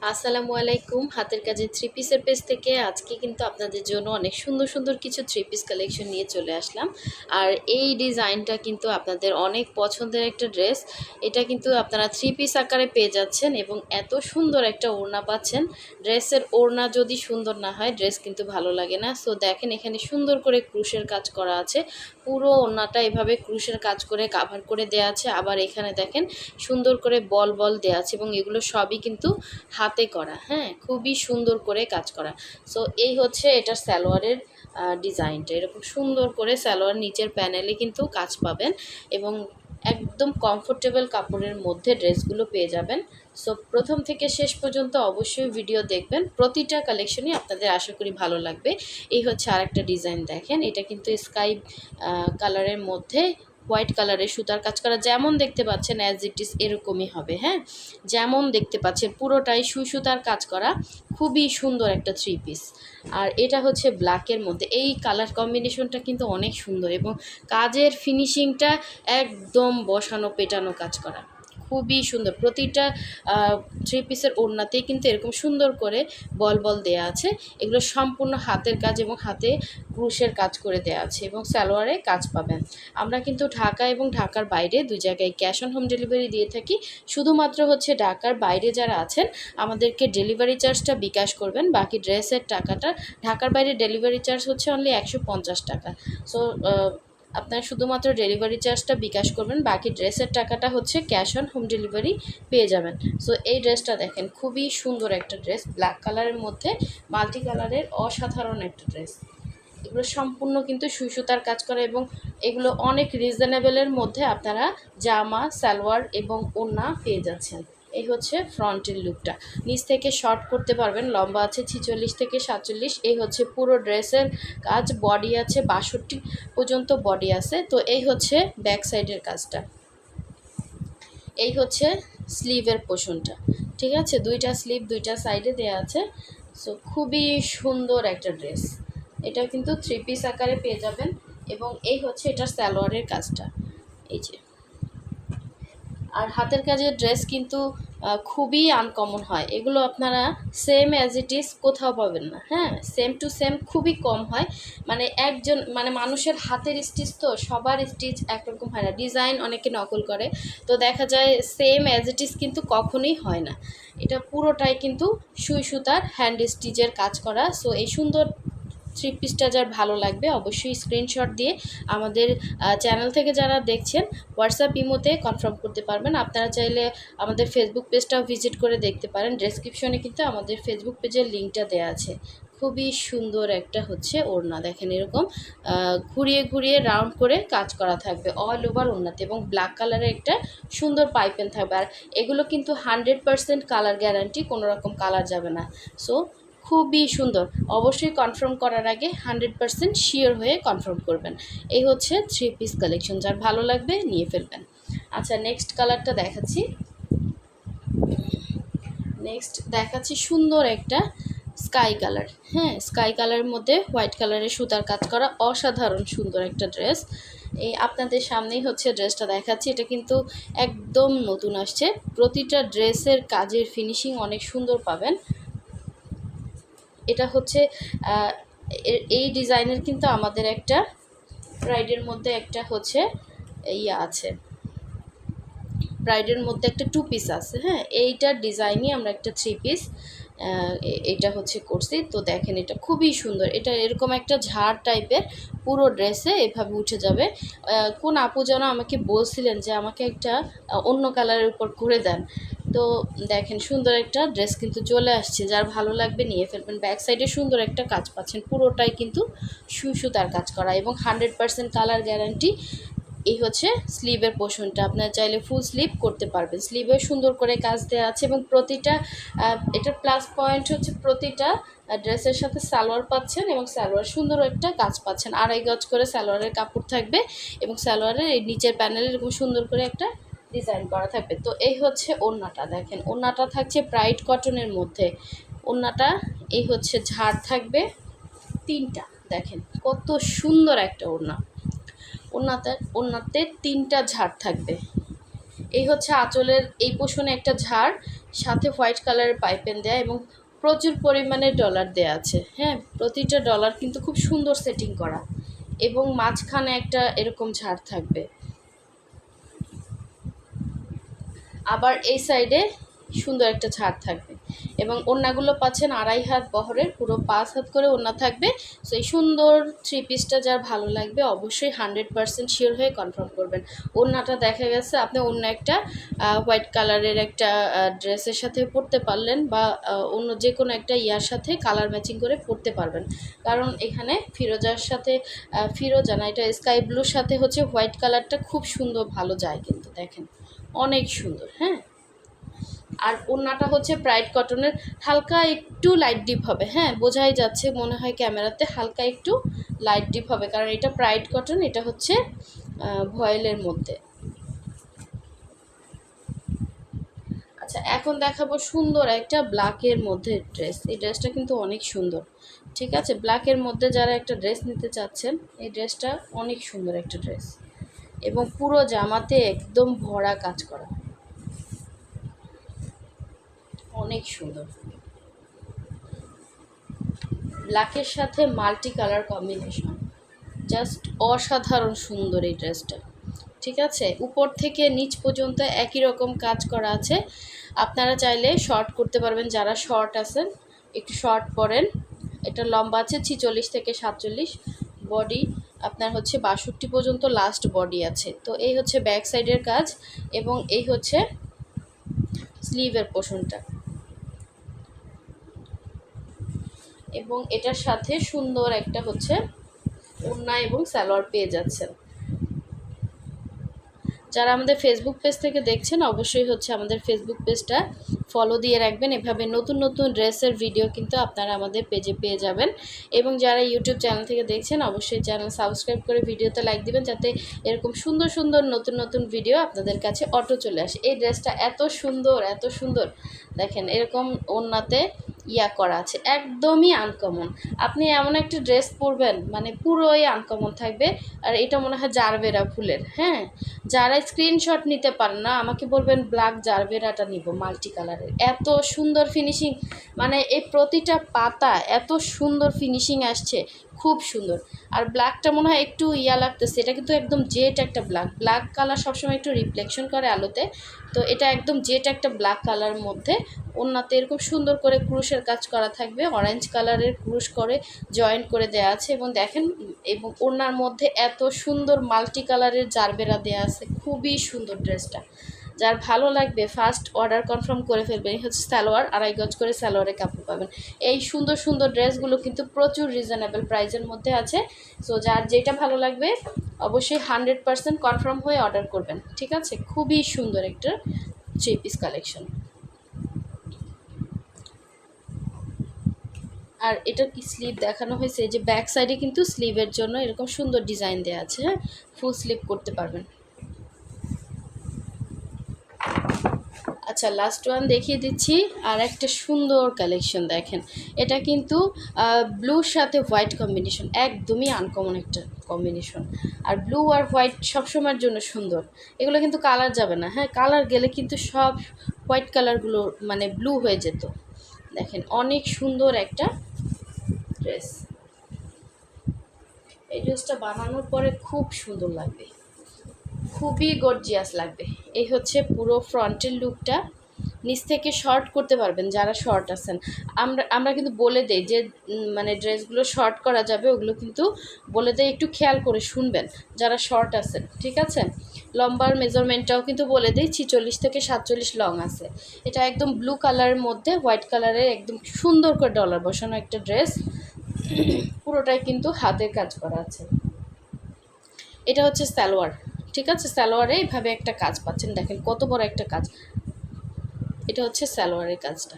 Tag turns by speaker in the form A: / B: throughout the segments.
A: আসসালামু আলাইকুম। হাতের কাজের থ্রি পিসের পেজ থেকে আজকে কিন্তু আপনাদের জন্য অনেক সুন্দর সুন্দর কিছু থ্রি পিস কালেকশন নিয়ে চলে আসলাম। আর এই ডিজাইনটা কিন্তু আপনাদের অনেক পছন্দের একটা ড্রেস। এটা কিন্তু আপনারা থ্রি পিস আকারে পেয়ে যাচ্ছেন এবং এত সুন্দর একটা ওড়না পাচ্ছেন। ড্রেসের ওড়না যদি সুন্দর না হয় ড্রেস কিন্তু ভালো লাগে না। সো দেখেন এখানে সুন্দর করে ক্রুশের কাজ করা আছে, পুরো ওড়নাটা এভাবে ক্রুশের কাজ করে কাভার করে দেওয়া আছে। আবার এখানে দেখেন সুন্দর করে বল বল দেওয়া আছে এবং এগুলো সবই কিন্তু হাতে করা, হ্যাঁ, খুবই সুন্দর করে কাজ করা। সো এই হচ্ছে এটার সালোয়ারের ডিজাইনটা, এরকম সুন্দর করে সালোয়ার নিচের প্যানেলে কিন্তু কাজ পাবেন এবং একদম কমফোর্টেবল কাপড়ের মধ্যে ড্রেসগুলো পেয়ে যাবেন। সো প্রথম থেকে শেষ পর্যন্ত অবশ্যই ভিডিও দেখবেন, প্রতিটা কালেকশনই আপনাদের আশা করি ভালো লাগবে। এই হচ্ছে আরেকটা ডিজাইন, দেখেন এটা কিন্তু স্কাই কালারের মধ্যে হোয়াইট কালারের সুতার কাজ করা, যেমন দেখতে পাচ্ছেন অ্যাজ ইট ইজ এরকমই হবে, হ্যাঁ, যেমন দেখতে পাচ্ছেন পুরোটাই সুতার কাজ করা, খুবই সুন্দর একটা থ্রি পিস। আর এটা হচ্ছে ব্ল্যাকের মধ্যে, এই কালার কম্বিনেশনটা কিন্তু অনেক সুন্দর এবং কাজের ফিনিশিংটা একদম বসানো পেটানো কাজ করা, খুবই সুন্দর। প্রতিটা থ্রি পিসের ওড়নাতেই কিন্তু এরকম সুন্দর করে বল বল দেয়া আছে। এগুলো সম্পূর্ণ হাতের কাজ এবং হাতে ক্রুশের কাজ করে দেওয়া আছে এবং সালোয়ারে কাজ পাবেন। আমরা কিন্তু ঢাকা এবং ঢাকার বাইরে দুই জায়গায় ক্যাশ অন হোম ডেলিভারি দিয়ে থাকি। শুধুমাত্র হচ্ছে ঢাকার বাইরে যারা আছেন আমাদেরকে ডেলিভারি চার্জটা বিকাশ করবেন, বাকি ড্রেসের টাকাটা, ঢাকার বাইরে ডেলিভারি চার্জ হচ্ছে অনলি 150 টাকা। সো আপনারা শুধুমাত্র ডেলিভারি চার্জটা বিকাশ করবেন, বাকি ড্রেসের টাকাটা হচ্ছে ক্যাশ অন হোম ডেলিভারি পেয়ে যাবেন। সো এই ড্রেসটা দেখেন, খুবই সুন্দর একটা ড্রেস, ব্ল্যাক কালারের মধ্যে মাল্টি কালারের অসাধারণ একটা ড্রেস। এগুলো সম্পূর্ণ কিন্তু সুতার কাজ করা এবং এগুলো অনেক রিজনেবলের মধ্যে আপনারা জামা, সালোয়ার এবং ওড়না পেয়ে যাচ্ছেন। এই হচ্ছে ফ্রন্টের লুকটা, নিচ থেকে শর্ট করতে পারবেন, লম্বা আছে 46 থেকে 47। এই হচ্ছে পুরো ড্রেসের কাজ, বডি আছে 62 পর্যন্ত বডি আছে। তো এই হচ্ছে ব্যাক সাইডের কাজটা, এই হচ্ছে স্লিভের পোর্শনটা, ঠিক আছে, দুইটা স্লিভ দুইটা সাইডে দেওয়া আছে। সো খুবই সুন্দর একটা ড্রেস, এটা কিন্তু থ্রি পিস আকারে পেয়ে যাবেন এবং এই হচ্ছে এটার সালোয়ারের কাজটা, এই যে। আর হাতের কাজের ড্রেস কিন্তু খুবই আনকমন হয়, এগুলো আপনারা সেম অ্যাজ ইট ইজ কোথাও পাবেন না, হ্যাঁ, সেম টু সেম খুবই কম হয়। মানে একজন মানে মানুষের হাতের স্টিচ তো সবার স্টিচ একরকম হয় না, ডিজাইন অনেকে নকল করে, তো দেখা যায় সেম অ্যাজ ইট ইজ কিন্তু কখনোই হয় না। এটা পুরোটাই কিন্তু সুতার হ্যান্ড স্টিচের কাজ করা। সো এই সুন্দর থ্রি পিসটা যার ভালো লাগবে অবশ্যই স্ক্রিনশট দিয়ে আমাদের চ্যানেল থেকে যারা দেখছেন হোয়াটসঅ্যাপ ইমোতে কনফার্ম করতে পারবেন। আপনারা চাইলে আমাদের ফেসবুক পেজটাও ভিজিট করে দেখতে পারেন, ডেসক্রিপশনে কিন্তু আমাদের ফেসবুক পেজের লিঙ্কটা দেওয়া আছে। খুবই সুন্দর একটা হচ্ছে ওড়না, দেখেন এরকম ঘুরিয়ে ঘুরিয়ে রাউন্ড করে কাজ করা থাকবে অল ওভার ওড়নাতে এবং ব্ল্যাক কালারের একটা সুন্দর পাইপেন থাকবে। আর এগুলো কিন্তু 100% কালার গ্যারান্টি, কোনো রকম কালার যাবে না। সো খুবই সুন্দর, অবশ্যই কনফার্ম করার আগে 100% শিওর হয়ে কনফার্ম করবেন। এই হচ্ছে থ্রি পিস কালেকশন, যার ভালো লাগবে নিয়ে ফেলবেন। আচ্ছা, নেক্সট কালারটা দেখাচ্ছি, সুন্দর একটা স্কাই কালার, হ্যাঁ, স্কাই কালারের মধ্যে হোয়াইট কালারের সুতার কাজ করা অসাধারণ সুন্দর একটা ড্রেস। এই আপনাদের সামনেই হচ্ছে ড্রেসটা দেখাচ্ছি, এটা কিন্তু একদম নতুন আসছে, প্রতিটা ড্রেসের কাজের ফিনিশিং অনেক সুন্দর পাবেন। এটা হচ্ছে এই ডিজাইনের কিন্তু আমাদের একটা ব্রাইডের মধ্যে একটা হচ্ছে ইয়া আছে, ব্রাইডের মধ্যে একটা টু পিস আছে, হ্যাঁ, এইটার ডিজাইনই আমরা একটা থ্রি পিস এটা হচ্ছে করছি। তো দেখেন এটা খুবই সুন্দর, এটা এরকম একটা ঝাড় টাইপের পুরো ড্রেসে এভাবে উঠে যাবে। কোন আপু যেন আমাকে বলছিলেন যে আমাকে একটা অন্য কালারের উপর করে দেন। তো দেখেন সুন্দর একটা ড্রেস কিন্তু চলে আসছে, যার ভালো লাগবে নিয়ে ফেলবেন। ব্যাক সাইডে সুন্দর একটা কাজ পাচ্ছেন, পুরোটাই কিন্তু সুতার কাজ করা এবং 100% কালার গ্যারান্টি। এই হচ্ছে স্লিভের পোর্শনটা, আপনারা চাইলে ফুল স্লিভ করতে পারবেন, স্লিভে সুন্দর করে কাজ দেওয়া আছে এবং প্রতিটা এটার প্লাস পয়েন্ট হচ্ছে প্রতিটা ড্রেসের সাথে সালোয়ার পাচ্ছেন এবং সালোয়ার সুন্দর একটা কাজ পাচ্ছেন, 2.5 গজ করে সালোয়ারের কাপড় থাকবে এবং সালোয়ারের এই নিচের প্যানেলে এরকম সুন্দর করে একটা ডিজাইন করা থাকবে। তো এই হচ্ছে ওড়নাটা, দেখেন ওড়নাটা থাকছে ব্রাইট কটনের মধ্যে, ওড়নাটা এই হচ্ছে ঝাড় থাকবে তিনটা, দেখেন কত সুন্দর একটা ওড়না, ওড়নাতে তিনটা ঝাড় থাকবে। এই হচ্ছে আঁচলের এই পোষণে একটা ঝাড়, সাথে হোয়াইট কালারের পাইপেন দেয়া এবং প্রচুর পরিমাণে ডলার দেয়া আছে। হ্যাঁ, প্রতিটা ডলার কিন্তু খুব সুন্দর সেটিং করা এবং মাঝখানে একটা এরকম ঝাড় থাকবে। আবার এই সাইডে সুন্দর একটা ঝাড় থাকবে এবং ওড়নাগুলো পাচ্ছেন 2.5 হাত বহরের, পুরো 5 হাত করে ওড়না থাকবে। সো এই সুন্দর থ্রি পিসটা যার ভালো লাগবে অবশ্যই 100% শিওর হয়ে কনফার্ম করবেন। ওড়নাটা দেখা গেছে আপনি অন্য একটা হোয়াইট কালারের একটা ড্রেসের সাথে পরতে পারলেন বা অন্য যে কোনো একটা ইয়ার সাথে কালার ম্যাচিং করে পরতে পারবেন, কারণ এখানে ফিরোজার সাথে ফিরোজা না, এটা স্কাই ব্লুর সাথে হচ্ছে হোয়াইট কালারটা খুব সুন্দর ভালো যায় কিন্তু দেখেন অনেক সুন্দর। হ্যাঁ, আর ওড়নাটা হচ্ছে ব্রাইট কটনের, হালকা একটু লাইট ডিপ হবে। হ্যাঁ, বোঝাই যাচ্ছে মনে হয় ক্যামেরাতে হালকা একটু লাইট ডিপ হবে, কারণ এটা ব্রাইট কটন, এটা হচ্ছে ভয়েলের মধ্যে। আচ্ছা, এখন দেখাবো সুন্দর একটা ব্ল্যাকের মধ্যে ড্রেস। এই ড্রেসটা কিন্তু অনেক সুন্দর। ঠিক আছে, ব্ল্যাকের মধ্যে যারা একটা ড্রেস নিতে চাচ্ছেন, এই ড্রেসটা অনেক সুন্দর একটা ড্রেস এবং পুরো জামাতে একদম ভরা কাজ করা, অনেক সুন্দর। ব্ল্যাকের সাথে মাল্টি কালার কম্বিনেশন, জাস্ট অসাধারণ সুন্দর এই ড্রেসটা। ঠিক আছে, উপর থেকে নিচ পর্যন্ত একই রকম কাজ করা আছে। আপনারা চাইলে শর্ট করতে পারবেন, যারা শর্ট আছেন একটু শর্ট পরেন। এটা লম্বা আছে 46 থেকে 47, বডি আপনার হচ্ছে 62 পর্যন্ত লাস্ট বডি আছে। তো এই হচ্ছে ব্যাক সাইডের কাজ এবং এই হচ্ছে স্লিভের পোর্শনটা, এবং এটার সাথে সুন্দর একটা হচ্ছে ওড়না এবং সালোয়ার পেয়ে যাচ্ছেন। যারা আমাদের ফেসবুক পেজ থেকে দেখছেন অবশ্যই হচ্ছে আমাদের ফেসবুক পেজটা ফলো দিয়ে রাখবেন, এভাবে নতুন নতুন ড্রেসের ভিডিও কিন্তু আপনারা আমাদের পেজে পেয়ে যাবেন। এবং যারা ইউটিউব চ্যানেল থেকে দেখছেন অবশ্যই চ্যানেল সাবস্ক্রাইব করে ভিডিওতে লাইক দিবেন, যাতে এরকম সুন্দর সুন্দর নতুন নতুন ভিডিও আপনাদের কাছে অটো চলে আসে। এই ড্রেসটা এত সুন্দর, এত সুন্দর, দেখেন এরকম ওড়নাতে ইয়া করা আছে, একদমই আনকমন। আপনি এমন একটা ড্রেস পরবেন মানে পুরোই আনকমন থাকবে। আর এটা মনে হয় জারবেরা ফুলের। হ্যাঁ, যারা স্ক্রিনশট নিতে পারেন না আমাকে বলবেন ব্ল্যাক জারবেরাটা নিব মাল্টি কালারের, এত সুন্দর ফিনিশিং, মানে এই প্রতিটা পাতা এত সুন্দর ফিনিশিং আসছে, খুব সুন্দর। আর ব্ল্যাকটা মনে হয় একটু ইয়া লাগতেছে, এটা কিন্তু একদম জেট একটা ব্ল্যাক, ব্ল্যাক কালার সবসময় একটু রিফ্লেকশন করে আলোতে, তো এটা একদম জেট একটা ব্ল্যাক কালারের মধ্যে। ওড়নাতে এরকম সুন্দর করে ক্রুশের কাজ করা থাকবে, অরেঞ্জ কালারের ক্রুশ করে জয়েন্ট করে দেওয়া আছে এবং দেখেন, এবং ওড়নার মধ্যে এত সুন্দর মাল্টি কালারের জারবেরা দেওয়া আছে, খুবই সুন্দর ড্রেসটা। যার ভালো লাগবে ফার্স্ট অর্ডার কনফার্ম করে ফেলবেন। এই হচ্ছে সালোয়ার, 2.5 গজ করে সালোয়ারের কাপড় পাবেন। এই সুন্দর সুন্দর ড্রেসগুলো কিন্তু প্রচুর রিজনেবল প্রাইসের মধ্যে আছে। সো যার যেটা ভালো লাগবে অবশ্যই 100% কনফার্ম হয়ে অর্ডার করবেন। ঠিক আছে, খুবই সুন্দর একটা থ্রি পিস কালেকশন। আর এটার কি স্লিভ দেখানো হয়েছে, যে ব্যাক সাইডে কিন্তু স্লিভের জন্য এরকম সুন্দর ডিজাইন দেওয়া আছে। হ্যাঁ, ফুল স্লিভ করতে পারবেন। আচ্ছা, লাস্ট ওয়ান দেখিয়ে দিচ্ছি, আর একটা সুন্দর কালেকশন দেখেন। এটা কিন্তু ব্লুর সাথে হোয়াইট কম্বিনেশন, একদমই আনকমন একটা কম্বিনেশন। আর ব্লু আর হোয়াইট সবসময়ের জন্য সুন্দর, এগুলো কিন্তু কালার যাবে না। হ্যাঁ, কালার গেলে কিন্তু সব হোয়াইট কালারগুলো মানে ব্লু হয়ে যেত। দেখেন অনেক সুন্দর একটা ড্রেস, এই ড্রেসটা বানানোর পরে খুব সুন্দর লাগবে, খুবই গর্জিয়াস লাগবে। এই হচ্ছে পুরো ফ্রন্টের লুকটা, নিচ থেকে শর্ট করতে পারবেন যারা শর্ট আছেন। আমরা কিন্তু বলে দেই যে মানে ড্রেসগুলো শর্ট করা যাবে, ওগুলো কিন্তু বলে দেয়, একটু খেয়াল করে শুনবেন যারা শর্ট আছেন। ঠিক আছে, লম্বার মেজারমেন্টটাও কিন্তু বলে দিই, 46 থেকে 47 লং আছে। এটা একদম ব্লু কালারের মধ্যে হোয়াইট কালারের একদম সুন্দর করে ডলার বসানো একটা ড্রেস, পুরোটাই কিন্তু হাতের কাজ করা আছে। এটা হচ্ছে সালোয়ার। ঠিক আছে, সালোয়ারে এইভাবে একটা কাজ পাচ্ছেন, দেখেন কত বড় একটা কাজ। এটা হচ্ছে সালোয়ারের কাজটা,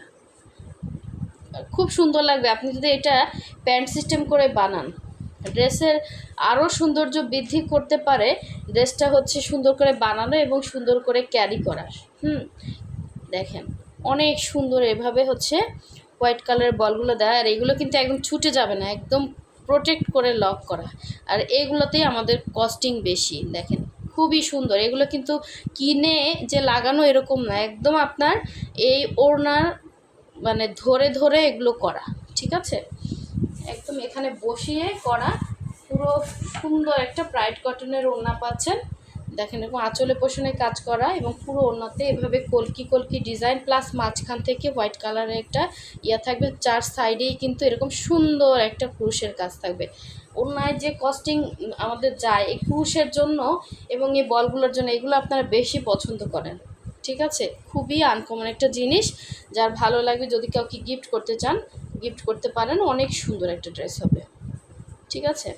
A: খুব সুন্দর লাগবে। আপনি যদি এটা প্যান্ট সিস্টেম করে বানান, ড্রেসের আরও সৌন্দর্য বৃদ্ধি করতে পারে। ড্রেসটা হচ্ছে সুন্দর করে বানানো এবং সুন্দর করে ক্যারি করা। দেখেন অনেক সুন্দর, এভাবে হচ্ছে হোয়াইট কালারের বলগুলো দেয়, আর এগুলো কিন্তু একদম ছুটে যাবে না, একদম প্রোটেক্ট করে লক করা। আর এইগুলোতেই আমাদের কস্টিং বেশি, দেখেন খুবই সুন্দর। এগুলো কিন্তু কিনে যে লাগানো এরকম না, একদম আপনার এই ওড়নার মানে ধরে ধরে এগুলো করা, ঠিক আছে? একদম এখানে বসিয়ে করা পুরো সুন্দর একটা ব্রাইট কটনের ওড়না পাচ্ছেন। দেখেন এরকম আঁচলে পোষণে কাজ করা এবং পুরো ওড়নাতে এভাবে কলকি কলকি ডিজাইন, প্লাস মাঝখান থেকে হোয়াইট কালারের একটা ইয়া থাকবে, 4 সাইডেই কিন্তু এরকম সুন্দর একটা ক্রুশের কাজ থাকবে। ওড়নায় যে কস্টিং আমাদের যায় এই ক্রুশের জন্য এবং এই বলগুলোর জন্য, এগুলো আপনারা বেশি পছন্দ করেন, ঠিক আছে? খুবই আনকমন একটা জিনিস, যার ভালো লাগবে যদি কাউকে গিফট করতে চান গিফট করতে পারেন, অনেক সুন্দর একটা ড্রেস হবে, ঠিক আছে?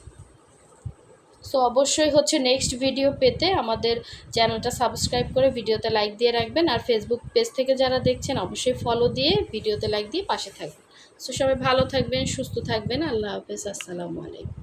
A: সো অবশ্যই হচ্ছে নেক্সট ভিডিও পেতে আমাদের চ্যানেলটা সাবস্ক্রাইব করে ভিডিওতে লাইক দিয়ে রাখবেন, আর ফেসবুক পেজ থেকে যারা দেখছেন অবশ্যই ফলো দিয়ে ভিডিওতে লাইক দিয়ে পাশে থাকবেন। সো সবাই ভালো থাকবেন, সুস্থ থাকবেন, আল্লাহ হাফেজ, আসসালামু আলাইকুম।